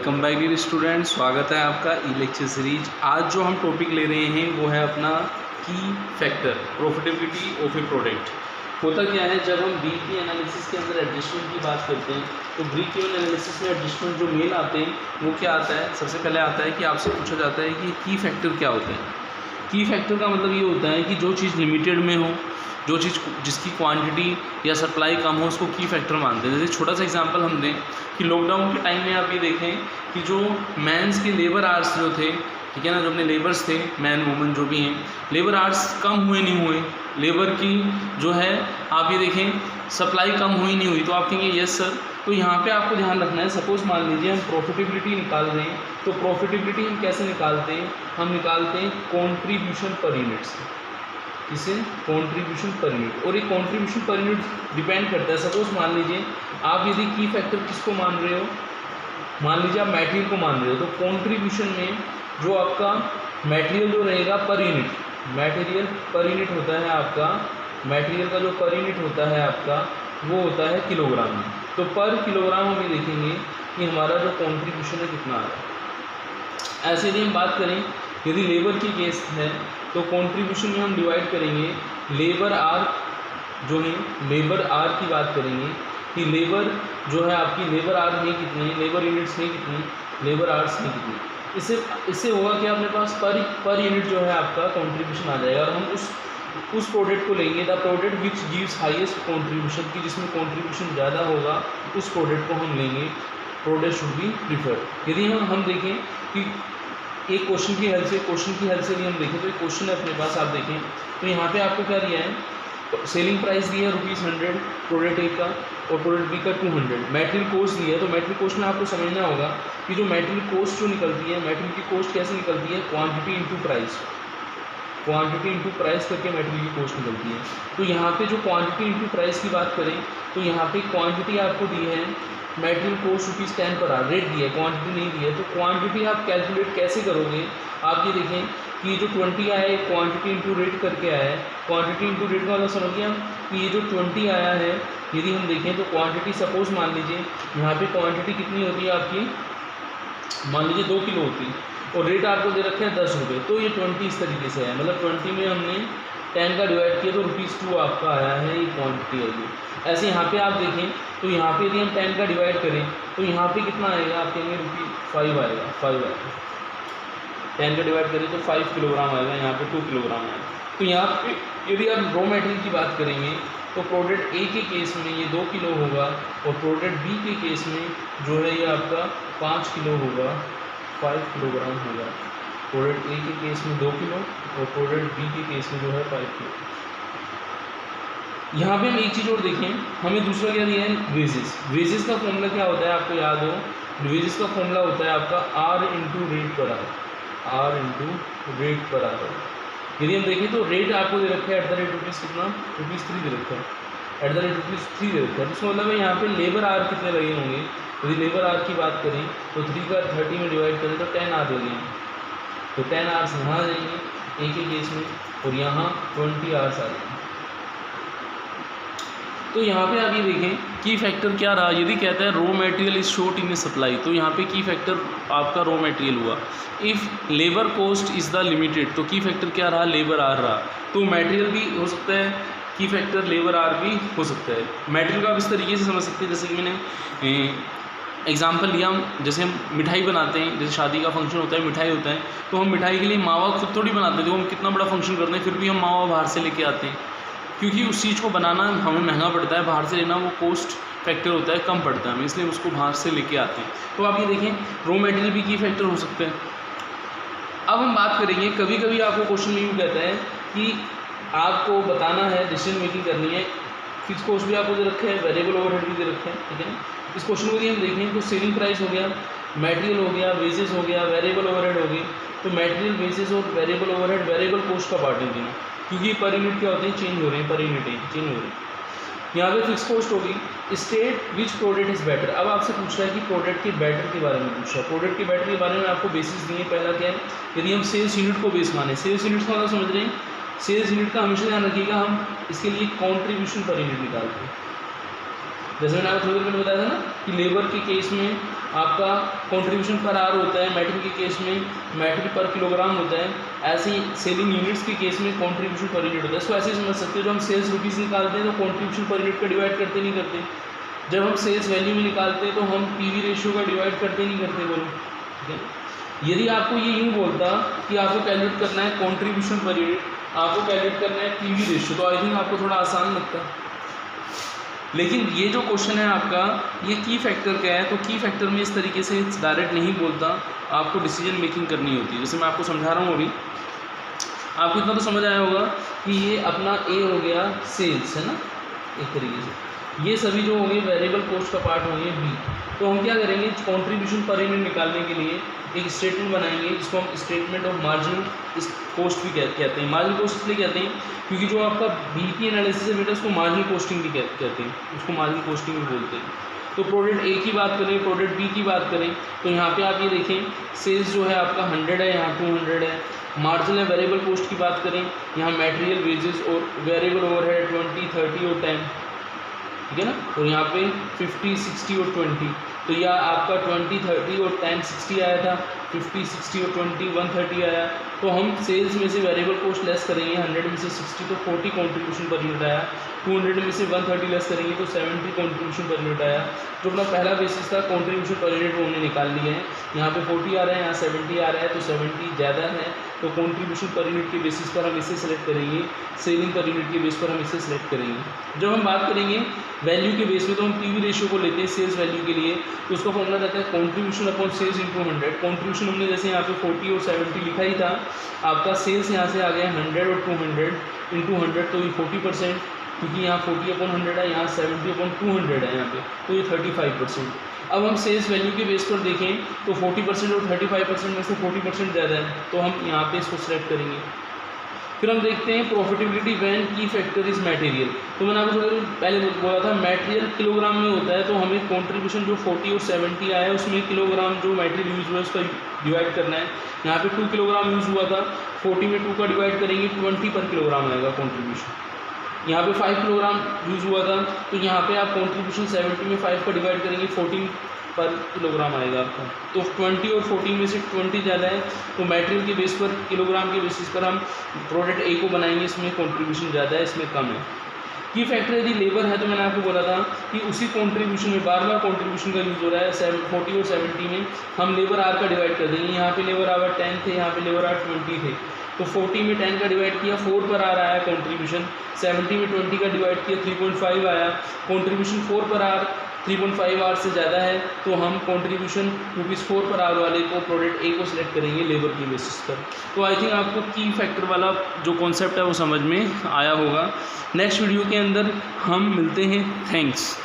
Welcome back dear student, स्वागत है आपका ई लेक्चर सीरीज। आज जो हम टॉपिक ले रहे हैं वो है अपना की factor profitability of A product. होता क्या है, जब हम ब्रीक की एनालिसिस के अंदर एडजस्टमेंट की बात करते हैं तो ब्रीक की एनालिसिस में एडजस्टमेंट जो मेन आते हैं वो क्या आता है, सबसे पहले आता है कि आपसे पूछा जाता है कि की फैक्टर क्या होता है। की फैक्टर का मतलब ये होता है कि जो चीज़ लिमिटेड में हो, जो चीज़ जिसकी क्वांटिटी या सप्लाई कम हो, उसको की फैक्टर मानते हैं। जैसे छोटा सा एग्जांपल हम दें कि लॉकडाउन के टाइम में आप ये देखें कि जो मैंस के लेबर आवर्स जो थे, ठीक है ना, जो अपने लेबर्स थे, मैन वुमन जो भी हैं, लेबर आवर्स कम हुए नहीं हुए, लेबर की जो है आप ये देखें सप्लाई कम हुई नहीं हुई, तो आप कहेंगे यस सर। तो यहाँ पे आपको ध्यान रखना है, सपोज मान लीजिए हम प्रॉफिटेबिलिटी निकाल रहे हैं, तो प्रॉफिटेबिलिटी हम कैसे निकालते हैं, हम निकालते हैं कॉन्ट्रीब्यूशन पर यूनिट से। इसे कंट्रीब्यूशन पर यूनिट, और ये कंट्रीब्यूशन पर यूनिट डिपेंड करता है। सपोज मान लीजिए आप यदि की फैक्टर किसको मान रहे हो, मान लीजिए आप मटेरियल को मान रहे हो, तो कंट्रीब्यूशन में जो आपका मटेरियल जो रहेगा per unit, material per unit होता है आपका, मटेरियल का जो पर यूनिट होता है आपका वो होता है किलोग्राम में। तो पर किलोग्राम हम ये देखेंगे कि हमारा जो कंट्रीब्यूशन है कितना आ रहा है। ऐसे यदि हम बात करें, यदि लेबर की केस है तो कंट्रीब्यूशन में हम डिवाइड करेंगे लेबर आर जो है, लेबर आर की बात करेंगे कि लेबर जो है आपकी लेबर आर में कितने, लेबर यूनिट्स में कितनी, लेबर आर्स में कितनी। इससे होगा कि अपने पास पर यूनिट जो है आपका कंट्रीब्यूशन आ जाएगा, और हम उस प्रोडक्ट को लेंगे, the product which gives highest contribution, की जिसमें कंट्रीब्यूशन ज़्यादा होगा उस प्रोडक्ट को हम लेंगे। Product should be preferred. यदि हम देखें कि एक क्वेश्चन की हेल्प से भी हम देखें, तो एक क्वेश्चन है अपने पास, आप देखें तो यहाँ पे आपको क्या दिया है, तो सेलिंग प्राइस दिया है ₹100 प्रोडक्ट ए का, और प्रोडक्ट बी का 200। मटेरियल कॉस्ट दिया है, तो मटेरियल कॉस्ट में आपको समझना होगा कि जो मटेरियल कॉस्ट जो निकलती है, मटेरियल की कॉस्ट कैसे निकलती है, quantity into price, quantity into price करके मटेरियल की कॉस्ट निकलती है। तो यहाँ पे जो क्वांटिटी इंटू प्राइस की बात करें तो यहाँ पे क्वांटिटी आपको दी है material cost ₹10 per hour, rate दिया है, क्वांटिटी नहीं दी है। तो क्वांटिटी आप कैलकुलेट कैसे करोगे, आप ये देखें कि जो 20 आया है क्वांटिटी इंटू रेट करके आया है, क्वांटिटी इंटू रेट का मतलब समझ गया कि ये जो 20 आया है, यदि हम देखें तो क्वांटिटी सपोज मान लीजिए यहाँ पे क्वांटिटी कितनी होती है आपकी, मान लीजिए 2 किलो होती है, और रेट आपको दे रखे हैं ₹10, तो ये 20 इस तरीके से है, मतलब 20 में हमने 10 का डिवाइड किया तो ₹2 आपका आया है, ये क्वांटिटी आएगी। ऐसे यहाँ पे आप देखें तो यहाँ पे यदि हम 10 का डिवाइड करें तो यहाँ पे कितना आएगा, आप कहेंगे ₹5 आएगा, 5 आएगा। 10 का डिवाइड करें तो 5 किलोग्राम आएगा, यहाँ पे 2 किलोग्राम आएगा। तो यहाँ पे यदि आप रॉ मटेरियल की बात करेंगे तो प्रोडक्ट ए के केस में ये 2 किलो होगा, और प्रोडक्ट बी के केस में जो है ये आपका 5 किलो होगा, 5 किलोग्राम होगा। प्रोडक्ट ए के केस में 2 किलो और प्रोडक्ट बी के केस में जो है 5 किलो। यहाँ पे हम एक चीज़ और देखें, हमें दूसरा क्या दिया है, वेजेस। वेजेस का फॉर्मूला क्या होता है आपको याद हो, वेजेस का फॉर्मूला होता है आपका R into rate per hour, R into rate per hour. यदि हम देखें तो रेट आपको दे रखा है @ कितना, ₹3 दे रखा है, @3 दे रखा है। इसका मतलब है यहाँ पे लेबर आर कितने लगे होंगे, यदि लेबर आर की बात करें तो 3 का 30 में डिवाइड करें तो 10 आर लगे, तो 10 आवर्स यहाँ आ जाएंगे ए के केस में, और यहाँ 20 आवर्स आ जाएंगे। तो यहाँ पे आप ये देखें की फैक्टर क्या रहा, यदि कहता है raw material is short in A supply, तो यहाँ पे की फैक्टर आपका रॉ मटेरियल हुआ। If labour cost is the limited, तो की फैक्टर क्या रहा, लेबर आर रहा। तो मटेरियल भी हो सकता है की फैक्टर लेबर आर भी हो सकता है। मटेरियल का आप इस तरीके से समझ सकते हैं, जैसे कि मैंने एग्जाम्पल लिया, जैसे हम मिठाई बनाते हैं, जैसे शादी का फंक्शन होता है, मिठाई होता है, तो हम मिठाई के लिए मावा खुद थोड़ी बनाते थे, वो हम कितना बड़ा फंक्शन करते हैं फिर भी हम मावा बाहर से लेके आते हैं, क्योंकि उस चीज़ को बनाना हमें महंगा पड़ता है, बाहर से लेना वो कॉस्ट फैक्टर होता है, कम पड़ता है हमें, इसलिए उसको बाहर से लेके आते हैं। तो आप ये देखें रॉ मटेरियल भी की फैक्टर हो सकते हैं। अब हम बात करेंगे, कभी कभी आपको क्वेश्चन में यूँ कहता है कि आपको बताना है, डिसीजन मेकिंग करनी है, फिक्स कॉस्ट भी आपको दे रखे हैं, वेरिएबल ओवरहेड भी दे रखे हैं, ठीक है ना। इस क्वेश्चन को यदि हम देखें तो सेलिंग प्राइस हो गया, मटेरियल हो गया, वेजेस हो गया, वेरिएबल ओवरहेड हो गई। तो मटेरियल, वेजेस और वेरिएबल ओवरहेड वेरिएबल कॉस्ट का पार्ट है तीनों, क्योंकि पर यूनिट क्या होते हैं, चेंज हो रहे हैं, पर यूनिट चेंज हो रहे हैं। यहाँ पे फिक्स कॉस्ट होगी। State which product is better, अब आपसे पूछ रहा है कि प्रोडक्ट के बेटर के बारे में पूछ रहा है। प्रोडक्ट के बेटर के बारे में आपको बेसिस दिए, पहला क्या है, यदि हम सेल्स यूनिट को बेस माने, सेल्स यूनिट का मतलब समझ रहे हैं, सेल्स यूनिट का हमेशा ध्यान रखिएगा, हम इसके लिए कॉन्ट्रीब्यूशन पर यूनिट निकालते हैं। जैसे मैंने आपको थोड़ी देर पहले बताया था ना कि लेबर के केस में आपका कंट्रीब्यूशन पर आवर होता है, मेटल के केस में मेटल पर किलोग्राम होता है, ऐसे ही सेलिंग यूनिट्स के केस में कंट्रीब्यूशन पर यूनिट होता है। इसको ऐसे ही समझ सकते हो, जब हम सेल्स रुपीज़ निकालते हैं तो कंट्रीब्यूशन पर यूनिट का डिवाइड करते नहीं करते, जब हम सेल्स वैल्यू में निकालते हैं तो हम पीवी रेशियो का डिवाइड करते नहीं करते, बोलो ठीक है। यदि आपको ये यूँ बोलता कि आपको कैलकुलेट करना है कंट्रीब्यूशन पर यूनिट, आपको कैलकुलेट करना है पीवी रेशियो, तो आई थिंक आपको थोड़ा आसान लगता है। लेकिन ये जो क्वेश्चन है आपका, ये की फैक्टर क्या है, तो की फैक्टर में इस तरीके से डायरेक्ट नहीं बोलता, आपको डिसीजन मेकिंग करनी होती है। जैसे मैं आपको समझा रहा हूँ अभी, आपको इतना तो समझ आया होगा कि ये अपना ए हो गया सेल्स, है ना, एक तरीके से ये सभी जो होंगे वेरिएबल कॉस्ट का पार्ट होंगे बी। तो हम क्या करेंगे, कंट्रीब्यूशन पर यूनिट निकालने के लिए एक स्टेटमेंट बनाएंगे जिसको हम स्टेटमेंट ऑफ मार्जिनल कॉस्ट भी कहते हैं। मार्जिनल कॉस्ट इसलिए कहते हैं क्योंकि जो आपका बीपी एनालिसिस है बेटा, उसको मार्जिनल कॉस्टिंग भी कहते हैं, उसको मार्जिनल कॉस्टिंग भी बोलते हैं। तो प्रोडक्ट ए की बात करें, प्रोडक्ट बी की बात करें, तो यहाँ पे आप ये देखें सेल्स जो है आपका 100 है, यहाँ 200 है। मार्जिनल वेरिएबल कॉस्ट की बात करें, यहाँ मटेरियल वेजेस और वेरिएबल ओवरहेड 20, 30 और 10, ठीक है ना। और यहाँ पे 50, 60 और 20, तो यह आपका 20, 30 और 10, 60 आया था, 50, 60 और 20, 130 आया। तो हम सेल्स में से वेरिएबल कॉस्ट लेस करेंगे, 100 में से 60 तो 40 कंट्रीब्यूशन पर यूनिट आया, 200 में से 130 लेस करेंगे तो 70 कंट्रीब्यूशन पर यूनिट आया। जो अपना पहला बेसिस था कंट्रीब्यूशन पर यूनिट वो हमने निकाल लिया है, यहाँ पे 40 आ रहा है, यहाँ 70 आ रहा है, तो 70 ज़्यादा है तो कंट्रीब्यूशन पर यूनिट के बेसिस पर हम इसे सेलेक्ट करेंगे, सेलिंग पर यूनिट के बेस पर हम इसे सेलेक्ट करेंगे। जब हम बात करेंगे वैल्यू के बेस में, तो हम पीवी रेशियो को लेते हैं सेल्स वैल्यू के लिए, तो उसका फॉर्मूला रहता है contribution upon sales into 100। Contribution हमने जैसे यहाँ पे 40 और 70 लिखा ही था, आपका सेल्स यहाँ से आ गया 100 और 200 इंटू 100, तो ये 40%, क्योंकि यहाँ 40 अपॉन 100 है, यहाँ 70 अपॉन 200 है यहाँ पे, तो ये 35%। अब हम सेल्स वैल्यू के बेस पर देखें तो 40% और 35% में से 40% ज़्यादा है, तो हम यहाँ पे इसको सेलेक्ट करेंगे। फिर हम देखते हैं प्रॉफिटेबिलिटी व्हेन की फैक्टर इज मटेरियल। तो मैंने आपको थोड़ी पहले बोला था मटेरियल किलोग्राम में होता है, तो हमें कंट्रीब्यूशन जो 40 और 70 आया है उसमें किलोग्राम जो मटेरियल यूज़ हुआ है उसका डिवाइड करना है। यहाँ पे 2 किलोग्राम यूज़ हुआ था, 40 में 2 का डिवाइड करेंगे 20 पर किलोग्राम आएगा कंट्रीब्यूशन। यहाँ पे 5 किलोग्राम यूज़ हुआ था, तो यहाँ पे आप कंट्रीब्यूशन 70 में 5 का डिवाइड करेंगे 14 पर किलोग्राम आएगा आपका। तो 20 और 14 में से 20 ज़्यादा है, तो मटेरियल के बेस पर किलोग्राम के बेसिस पर हम प्रोडक्ट ए को बनाएंगे, इसमें कंट्रीब्यूशन ज़्यादा है, इसमें कम है। की फैक्टर यदि लेबर है, तो मैंने आपको बोला था कि उसी कंट्रीब्यूशन में बार बार कंट्रीब्यूशन का यूज़ हो रहा है, 40 और 70 में हम लेबर आवर का डिवाइड कर देंगे। यहाँ पे लेबर आवर 10 थे, यहाँ पे लेबर आवर 20 थे, तो 40 में 10 का डिवाइड किया 4 पर आ रहा है कंट्रीब्यूशन, 70 में 20 का डिवाइड किया 3.5 आया कंट्रीब्यूशन, 4 पर आर 3.5 आवर से ज़्यादा है, तो हम कंट्रीब्यूशन ₹4 पर आवर वाले को प्रोडक्ट ए को सिलेक्ट करेंगे लेबर की बेसिस पर। तो आई थिंक आपको की फैक्टर वाला जो कॉन्सेप्ट है वो समझ में आया होगा। नेक्स्ट वीडियो के अंदर हम मिलते हैं। थैंक्स।